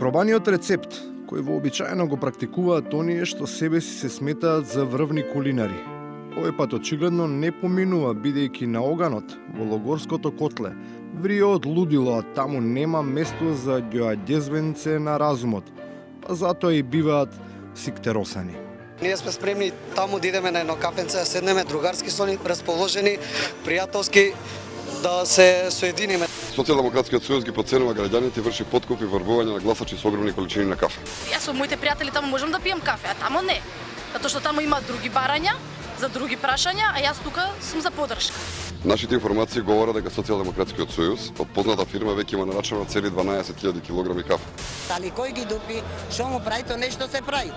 Испробаниот рецепт, кој вообичаено го практикуваат оние што себе си се сметаат за врвни кулинари. Овој пат очигледно не поминува, бидејќи на оганот во логорското котле врие од лудило, а таму нема место за ѓоаѓезвенце на разумот, па затоа и биваат сиктеросани. Ние сме спремни таму да идеме на едно кафенце, да седнеме другарски расположени, пријателски, да се соединиме. Социјалдемократскиот сојуз ги проценува граѓаните и врши подкуп и врбување на гласачи со огромни количини на кафе. Јас со моите пријатели таму можам да пијам кафе, а таму не. Затоа што таму има други барања, за други прашања, а јас тука сум за поддршка. Нашите информации говорат дека Социјалдемократскиот сојуз од позната фирма веќе има нарачано цели 12.000 килограми кафе. Дали кој ги дупи, што му прави, то нешто се прави.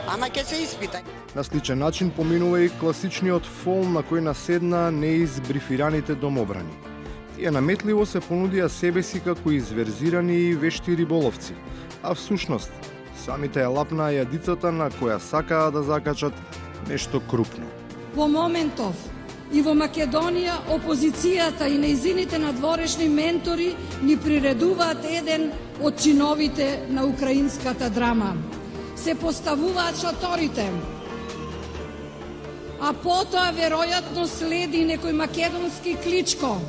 Ама ќе се испита. На сличен начин поминува и класичниот фол на кој наседна неизбрифираните домобрани. Тие наметливо се понудија себе си како изверзирани и вешти риболовци, а всушност самите ја лапнаа јадицата на која сакаа да закачат нешто крупно. Во моментов и во Македонија опозицијата и нејзините надворешни ментори ни приредуваат еден од чиновите на украинската драма. Се поставуваат шаторите, а потоа веројатно следи некој македонски кличко.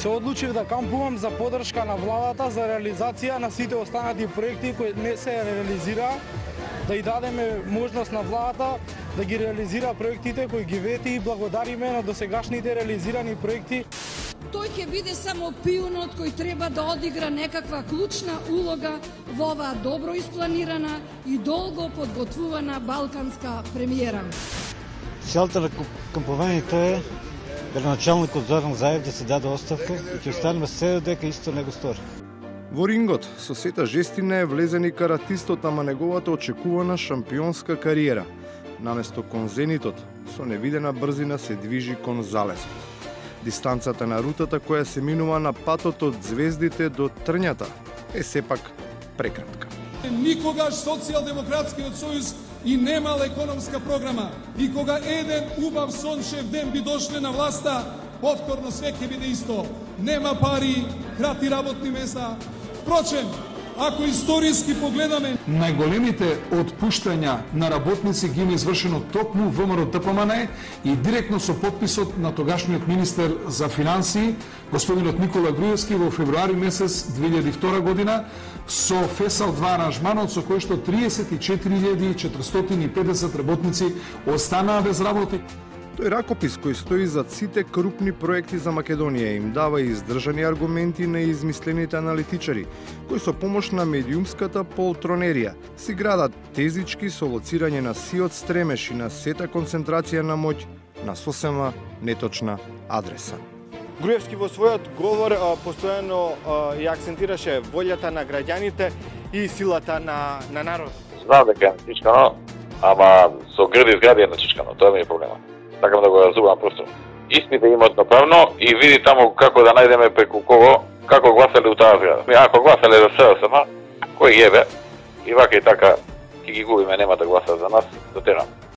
Се одлучив да кампувам за поддршка на владата за реализација на сите останати проекти кои не се реализираа, да и дадеме можност на владата да ги реализира проектите кои ги вети и благодариме на досегашните реализирани проекти. Тој ќе биде само пионот кој треба да одигра некаква клучна улога во оваа добро испланирана и долго подготвувана балканска премиера. Целта на кампувањето е градоначалникот Зоран Заев да се даде оставка и ќе останеме се дека исто не го стори. Во рингот со сета жестина е влезен и каратистот, ама неговата очекувана шампионска кариера. Наместо кон зенитот, со невидена брзина се движи кон залезот. Дистанцата на рутата која се минува на патот од звездите до трњата е сепак прекратка. Никогаш Социјалдемократскиот сојуз и немал економска програма. И кога еден убав сончев ден би дошле на власта, повторно све ќе биде исто. Нема пари, крати работни места. Впрочем, ако историски погледаме, најголемите отпуштања на работници ги има извршено токму ВМРО ДПМН и директно со подписот на тогашниот министер за финансии, господинот Никола Груевски, во февруари месец 2002 година, со ФЕСАЛ 2 аранжманот со кој што 34.450 работници останаа без работи. Тој ракопис кој стои за сите крупни проекти за Македонија им дава издржани аргументи на измислените аналитичари, кои со помош на медиумската полтронерија си градат тезички со лоцирање на сиот стремеш и на сета концентрација на моќ на сосема неточна адреса. Груевски во својот говор постојано ја акцентираше волјата на граѓаните и силата на народ. Знам дека е начичкано, ама со грди згради е начичкано, тоа ми е проблема. Сакам да го разумам просто. Истите имат направно и види таму како да најдеме преку кого, како гласале у таа зграда. Ако гласале за СДСМ, кој ебе, и вака и така ќе ги губиме, нема да гласат за нас, да терам.